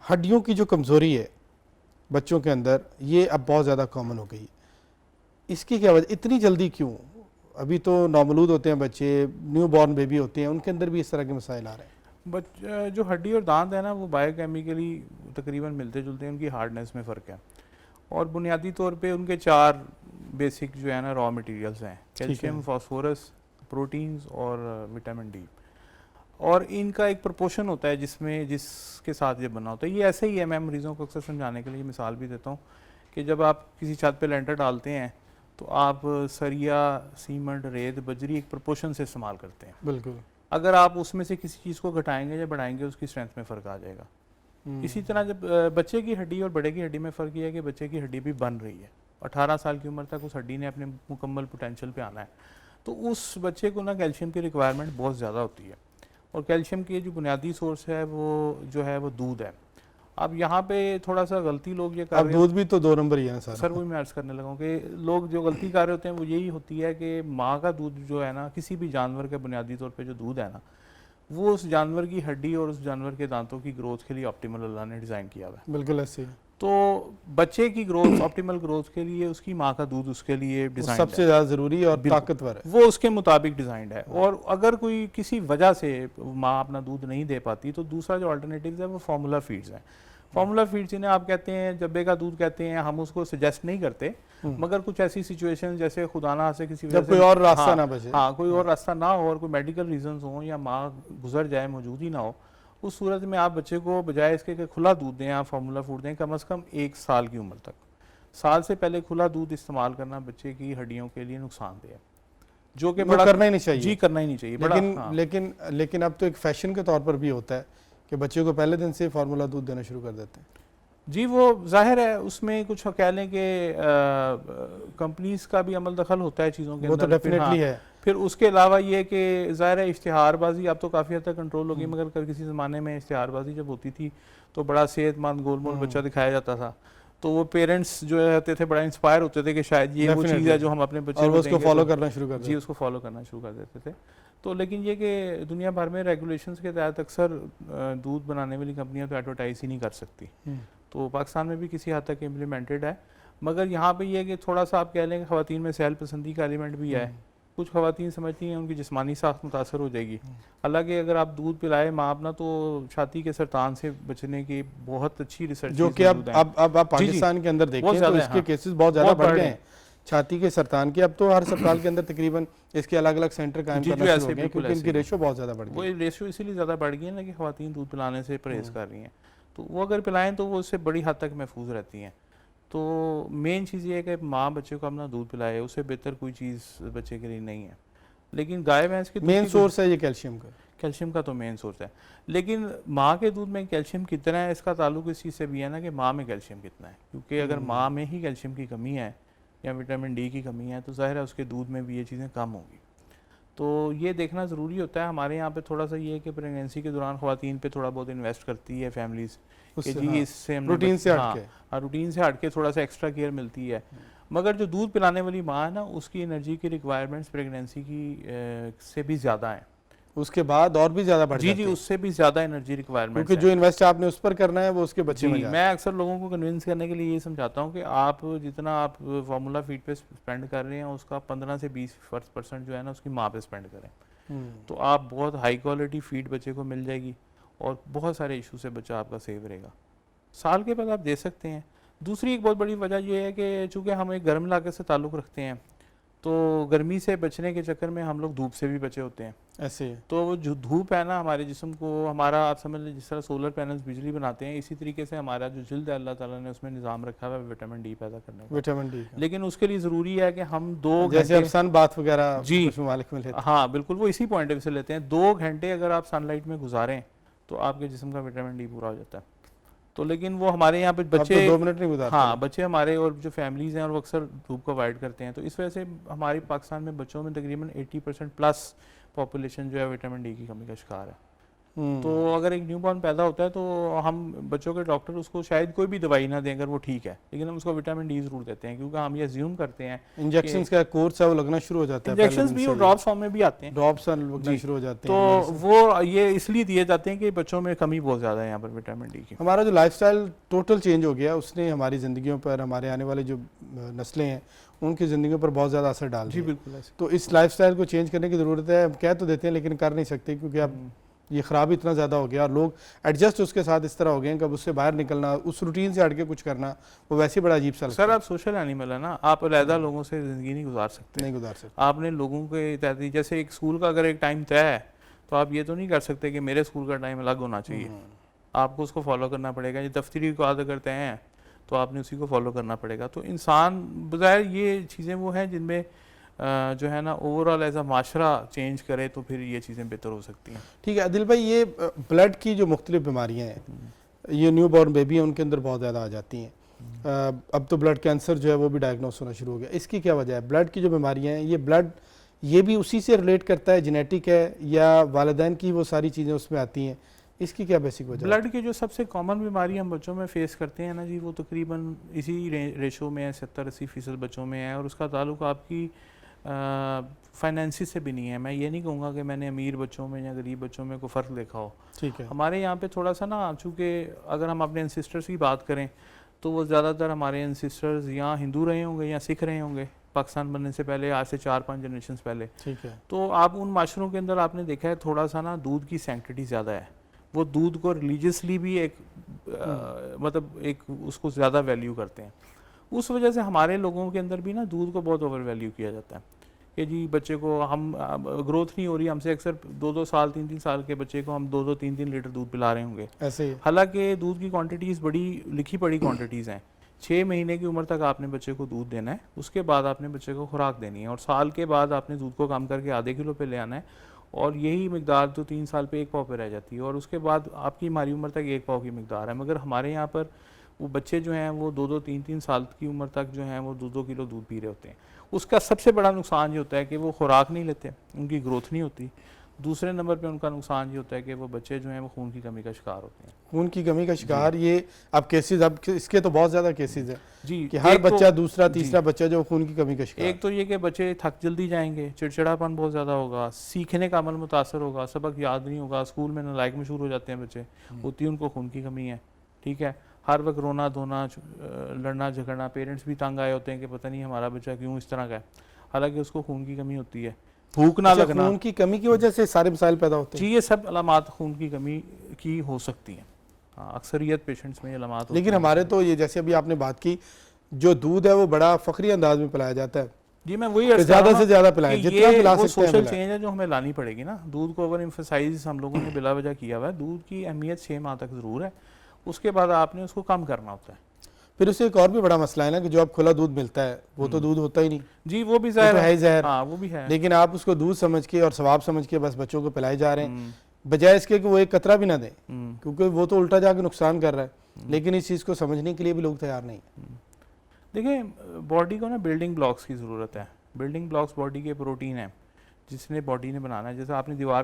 हड्डियों की जो कमज़ोरी है बच्चों के अंदर, ये अब बहुत ज़्यादा कॉमन हो गई है। इसकी क्या वजह, इतनी जल्दी क्यों? अभी तो नौमलूद होते हैं बच्चे, न्यू बॉर्न बेबी होते हैं, उनके अंदर भी इस तरह के मसाइल आ रहे हैं। जो हड्डी और दांत है ना, वो बायोकेमिकली तकरीबन मिलते जुलते हैं, उनकी हार्डनेस में फ़र्क है। और बुनियादी तौर पे उनके 4 बेसिक जो है ना रॉ मटेरियल्स हैं, कैल्शियम, फास्फोरस, प्रोटीन्स और विटामिन डी। और इनका एक प्रोपोर्शन होता है जिसके साथ ये बना होता है। ये ऐसे ही है, मैं मरीज़ों को अक्सर समझाने के लिए मिसाल भी देता हूँ कि जब आप किसी छत पे लेंटर डालते हैं तो आप सरिया, सीमेंट, रेत, बजरी एक प्रोपोर्शन से इस्तेमाल करते हैं। बिल्कुल। अगर आप उसमें से किसी चीज़ को घटाएंगे या बढ़ाएंगे, उसकी स्ट्रेंथ में फ़र्क आ जाएगा। इसी तरह जब बच्चे की हड्डी और बड़े की हड्डी में फ़र्क ये है कि बच्चे की हड्डी भी बन रही है, 18 साल की उम्र तक उस हड्डी ने अपने मुकम्मल पोटेंशियल पे आना है, तो उस बच्चे को ना कैल्शियम की रिक्वायरमेंट बहुत ज़्यादा होती है। और कैल्शियम की जो बुनियादी सोर्स है वो दूध है। अब यहाँ पे थोड़ा सा गलती लोग ये कर रहे हैं, दूध भी तो 2 नंबर ही है ना सर वही मैं अर्ज़ करने लगा कि लोग जो गलती कर रहे होते हैं वो यही होती है कि माँ का दूध जो है ना, किसी भी जानवर के बुनियादी तौर पे जो दूध है ना, वो उस जानवर की हड्डी और उस जानवर के दांतों की ग्रोथ के लिए ऑप्टिमल अल्लाह ने डिज़ाइन किया हुआ है। बिल्कुल ऐसे ही। तो बच्चे की ग्रोथ, ऑप्टिमल ग्रोथ के लिए उसकी माँ का दूध उसके लिए डिज़ाइन सबसे ज़्यादा ज़रूरी और ताकतवर है, वो उसके मुताबिक डिज़ाइंड है। और अगर कोई किसी वजह से माँ अपना दूध नहीं दे पाती तो दूसरा जो अल्टरनेटिव है वो फार्मूला फीड्स हैं। फार्मूला फीड्स जिन्हें आप कहते हैं जब्बे का दूध कहते हैं, हम उसको सजेस्ट नहीं करते, मगर कुछ ऐसी सिचुएशन जैसे खुदा ना से किसी जब कोई और रास्ता ना बचे, कोई और रास्ता ना हो और कोई मेडिकल रीजंस हो या माँ गुजर जाए, मौजूद ही ना हो, उस सूरत में आप बच्चे को बजाय इसके कि खुला दूध दें, आप फार्मूला फूड दें, कम से कम 1 साल की उम्र तक। साल से पहले खुला दूध इस्तेमाल करना बच्चे की हड्डियों के लिए नुकसानदेह है, जो कि बड़ा करना ही नहीं चाहिए। जी करना ही नहीं चाहिए। लेकिन अब तो एक फैशन के तौर पर भी होता है कि बच्चे को पहले दिन से फार्मूला दूध देना शुरू कर देते हैं। जी, वो जाहिर है उसमें कुछ कह लें कि कंपनीज का भी अमल दखल होता है चीज़ों के अंदर, वो तो डेफिनेटली है। फिर उसके अलावा ये कि ज़ाहिर है इश्तिहारबाजी अब तो काफ़ी हद तक कंट्रोल होगी, मगर कल किसी ज़माने में इश्तिहारबाजी जब होती थी तो बड़ा सेहतमंद गोलमोल बच्चा दिखाया जाता था, तो वो पेरेंट्स जो रहते थे बड़ा इंस्पायर होते थे कि शायद ये वो चीज़ है जो हम अपने बच्चे को उसको फॉलो करना शुरू कर जी उसको फॉलो करना शुरू कर देते थे। तो लेकिन ये कि दुनिया भर में रेगुलेशंस के तहत अक्सर दूध बनाने वाली कंपनियां तो एडवर्टाइज ही नहीं कर सकती, तो पाकिस्तान में भी किसी हद तक इम्प्लीमेंटेड है, मगर यहाँ पे ये कि थोड़ा सा आप कह लें ख़वातीन में सहल पसंदी का एलिमेंट भी है। कुछ ख़वातीन समझती हैं उनकी जिस्मानी साख्त मुतासर हो जाएगी, हालांकि अगर आप दूध पिलाए माँ अपना तो छाती के सरतान से बचने की बहुत अच्छी रिसर्च, जो कि अब आप पाकिस्तान के अंदर देखें तो इसके केसेस बहुत ज़्यादा बढ़ गए हैं छाती के सरतान के। अब तो हर अस्पताल के अंदर तकरीबन इसके अलग अलग सेंटर कायम करना शुरू हो गए क्योंकि इनकी रेशो बहुत ज़्यादा बढ़ गई। वो रेशो इसीलिए ज़्यादा बढ़ गई है ना कि ख़वातीन दूध पिलाने से परहेज़ कर रही हैं, तो वो अगर पिलाएं तो वो उससे बड़ी हद तक महफूज रहती हैं। तो मेन चीज़ ये है कि माँ बच्चे को अपना दूध पिलाए, उससे बेहतर कोई चीज़ बच्चे के लिए नहीं है। लेकिन गाय भैंस के मेन सोर्स है ये कैल्शियम का तो मेन सोर्स है, लेकिन माँ के दूध में कैल्शियम कितना है इसका ताल्लुक इस चीज़ से भी है ना कि माँ में कैल्शियम कितना है, क्योंकि अगर माँ में ही कैल्शियम की कमी है या विटामिन डी की कमी है तो ज़ाहिर है उसके दूध में भी ये चीज़ें कम होंगी। तो ये देखना ज़रूरी होता है। हमारे यहाँ पे थोड़ा सा ये है कि प्रेगनेंसी के दौरान ख़वातीन पे थोड़ा बहुत इन्वेस्ट करती है फैमिलीज़ कि जी इससे रूटीन से हट के थोड़ा सा एक्स्ट्रा केयर मिलती है, मगर जो दूध पिलाने वाली माँ है ना उसकी एनर्जी की रिक्वायरमेंट्स प्रेगनेंसी की से भी ज़्यादा है, उसके बाद और भी ज़्यादा बढ़ जाती है। जी उससे भी ज़्यादा एनर्जी रिक्वायरमेंट, क्योंकि जो इन्वेस्ट आपने उस पर करना है वो उसके बच्चे में। मैं अक्सर लोगों को कन्विंस करने के लिए ये समझाता हूँ कि आप जितना आप फार्मूला फीड पे स्पेंड कर रहे हैं उसका 15 से 20% जो है ना उसकी माँ पे स्पेंड करें, तो आप बहुत हाई क्वालिटी फीड बच्चे को मिल जाएगी और बहुत सारे इशू से बच्चा आपका सेव रहेगा। साल के बाद आप दे सकते हैं। दूसरी एक बहुत बड़ी वजह यह है कि चूँकि हम एक गर्म इलाके से ताल्लुक़ रखते हैं तो गर्मी से बचने के चक्कर में हम लोग धूप से भी बचे होते हैं। ऐसे तो वो जो धूप है ना हमारे जिस्म को, हमारा आप समझ लें जिस तरह सोलर पैनल्स बिजली बनाते हैं, इसी तरीके से हमारा जो जिल्द है अल्लाह ताला ने उसमें निज़ाम रखा हुआ है विटामिन डी पैदा करने का। विटामिन डी, लेकिन उसके लिए ज़रूरी है कि हम 2 जैसे सन बाथ वगैरह जी ममालिक में लेते हैं। हाँ बिल्कुल, वो इसी पॉइंट ऑफ व्यू से लेते हैं। 2 घंटे अगर आप सनलाइट में गुजारें तो आपके जिस्म का विटामिन डी पूरा हो जाता है। तो लेकिन वो हमारे यहाँ पे बच्चे तो 2 मिनट नहीं गुजारते। हाँ बच्चे हमारे और जो फैमिलीज़ हैं और वो अक्सर धूप को अवॉइड करते हैं, तो इस वजह से हमारे पाकिस्तान में बच्चों में तकरीबन 80% प्लस पॉपुलेशन जो है विटामिन डी की कमी का शिकार है। तो अगर एक न्यूबॉर्न पैदा होता है तो हम बच्चों के डॉक्टर उसको शायद कोई भी दवाई ना दें अगर वो ठीक है, लेकिन हम उसको विटामिन डी जरूर देते हैं, क्योंकि हम ये अज्यूम करते हैं इंजेक्शन का कोर्स है वो लगना शुरू हो जाता है, इंजेक्शन भी और ड्रॉप्स फॉर्म में भी आते हैं, ड्रॉप्स लगना शुरू हो जाते हैं। तो वो ये इसलिए दिए जाते हैं कि बच्चों में कमी बहुत ज़्यादा है यहाँ पर विटामिन डी की। हमारा जो लाइफस्टाइल टोटल चेंज हो गया, उसने हमारी ज़िंदगियों पर, हमारे आने वाले जो नस्लें हैं उनकी ज़िंदगियों पर बहुत ज़्यादा असर डाल जी दिया। बिल्कुल ऐसे। तो इस लाइफस्टाइल को चेंज करने की ज़रूरत है। हम कह तो देते हैं लेकिन कर नहीं सकते, क्योंकि अब ये ख़राब इतना ज़्यादा हो गया और लोग एडजस्ट उसके साथ इस तरह हो गए हैं कि अब उससे बाहर निकलना, उस रूटीन से हट के कुछ करना, वो वैसे ही बड़ा अजीब सा लगता सर आप सोशल एनिमल है ना, आप अलहदा लोगों से ज़िंदगी नहीं गुजार सकते, नहीं गुजार सकते। आपने लोगों के तहत, जैसे एक स्कूल का अगर एक टाइम तय है तो आप ये तो नहीं कर सकते कि मेरे स्कूल का टाइम अलग होना चाहिए, आपको उसको फॉलो करना पड़ेगा। ये दफ्तरी को आदत करते हैं तो आपने उसी को फॉलो करना पड़ेगा। तो इंसान बज़ाहिर ये चीज़ें वो हैं जिनमें जो है ना overall as a Mashra change करे तो फिर ये चीज़ें बेहतर हो सकती हैं। ठीक है आदिल भाई, ये ब्लड की जो मुख्तलिफ बीमारियाँ हैं, ये न्यू बॉर्न बेबी हैं उनके अंदर बहुत ज़्यादा आ जाती हैं। अब तो ब्लड कैंसर जो है वो भी डायग्नोस होना शुरू हो गया। इसकी क्या वजह है? ब्लड की जो बीमारियाँ हैं, ये ब्लड ये भी उसी से रिलेट करता है, जेनेटिक है या वालिदैन की वो सारी चीज़ें उसमें आती हैं? इसकी क्या बेसिक वजह है? ब्लड की जो सबसे कॉमन बीमारी हम बच्चों में फेस करते हैं ना जी, वो तकरीबन इसी रेशो में है, 70-80% बच्चों में है, और उसका ताल्लुक आपकी फाइनेंसिस से भी नहीं है। मैं ये नहीं कहूँगा कि मैंने अमीर बच्चों में या गरीब बच्चों में कोई फ़र्क देखा हो। ठीक है। हमारे यहाँ पे थोड़ा सा ना, चूँकि अगर हम अपने एंसिस्टर्स की बात करें तो वो ज़्यादातर हमारे एंसिस्टर्स या हिंदू रहे होंगे या सिख रहे होंगे पाकिस्तान बनने से पहले, आज से 4-5 जनरेशन पहले। ठीक है। तो आप उन माशरों के अंदर आपने देखा है थोड़ा सा ना दूध की सैंक्टिटी ज़्यादा है, वो दूध को रिलीजियसली भी एक मतलब एक उसको ज़्यादा वैल्यू करते हैं। उस वजह से हमारे लोगों के अंदर भी ना दूध को बहुत ओवर वैल्यू किया जाता है कि जी बच्चे को हम ग्रोथ नहीं हो रही हमसे, अक्सर 2-2 साल 3-3 साल के बच्चे को हम 2-2 3-3 लीटर दूध पिला रहे होंगे। ऐसे ही हालांकि दूध की क्वांटिटीज़ बड़ी लिखी पड़ी क्वांटिटीज़ हैं। 6 महीने की उम्र तक आपने बच्चे को दूध देना है, उसके बाद आपने बच्चे को खुराक देनी है, और साल के बाद आपने दूध को कम करके आधे किलो पे ले आना है, और यही मकदार जो 3 साल पे 1 पाव पे रह जाती है, और उसके बाद आपकी हमारी उम्र तक 1 पाव की मकदार है। मगर हमारे यहाँ पर वो बच्चे जो हैं वो 2-2 3-3 साल की उम्र तक जो हैं वो 2-2 किलो दूध पी रहे होते हैं। उसका सबसे बड़ा नुकसान ये होता है कि वो खुराक नहीं लेते, उनकी ग्रोथ नहीं होती। दूसरे नंबर पे उनका नुकसान ये होता है कि वो बच्चे जो हैं वो खून की कमी का शिकार होते हैं। खून की कमी का शिकार, ये अब केसेस, अब इसके तो बहुत ज़्यादा केसेस हैं जी, कि हर बच्चा, दूसरा जी, तीसरा बच्चा जो खून की कमी का शिकार। एक तो ये कि बच्चे थक जल्दी जाएंगे, चिड़चिड़ापन बहुत ज़्यादा होगा, सीखने का अमल मुतासर होगा, सबक याद नहीं होगा, स्कूल में नालायक मशहूर हो जाते हैं बच्चे, होती है उनको खून की कमी है। ठीक है, हर वक्त रोना धोना, लड़ना झगड़ना, पेरेंट्स भी तंग आए होते हैं कि पता नहीं हमारा बच्चा क्यों इस तरह का है, हालांकि उसको खून की कमी होती है। भूख ना लगना, खून की कमी की वजह से सारे मसाइल पैदा होते हैं। जी ये सब अलामात खून की कमी की हो सकती हैं। हाँ, अक्सरियत पेशेंट्स में ये अलामात। लेकिन हमारे तो ये, जैसे अभी आपने बात की, जो दूध है वो बड़ा फखरी अंदाज में पिलाया जाता है। जी मैं वही ज़्यादा से ज़्यादा पिलाएं, जितना पिला सकते हैं। सोशल चेंज है जो हमें लानी पड़ेगी ना। दूध को ओवर एम्फसाइज हम लोगों ने बिला वजह किया हुआ है। दूध की अहमियत 6 माह तक ज़रूर है, उसके बाद आपने उसको कम करना होता है। फिर उससे एक और भी बड़ा मसला है ना कि जो अब खुला दूध मिलता है वो तो दूध होता ही नहीं। जी वो भी वो तो है ही जहर। हाँ वो भी है। लेकिन आप उसको दूध समझ के और सवाब समझ के बस बच्चों को पिलाए जा रहे हैं, बजाय इसके कि वो एक कतरा भी ना दें, क्योंकि वो तो उल्टा जाके नुकसान कर रहा है। लेकिन इस चीज़ को समझने के लिए भी लोग तैयार नहीं। देखिए बॉडी को ना बिल्डिंग ब्लॉक्स की ज़रूरत है। बिल्डिंग ब्लॉक्स बॉडी के प्रोटीन है जिसने बॉडी ने बनाना है। जैसे आपने दीवार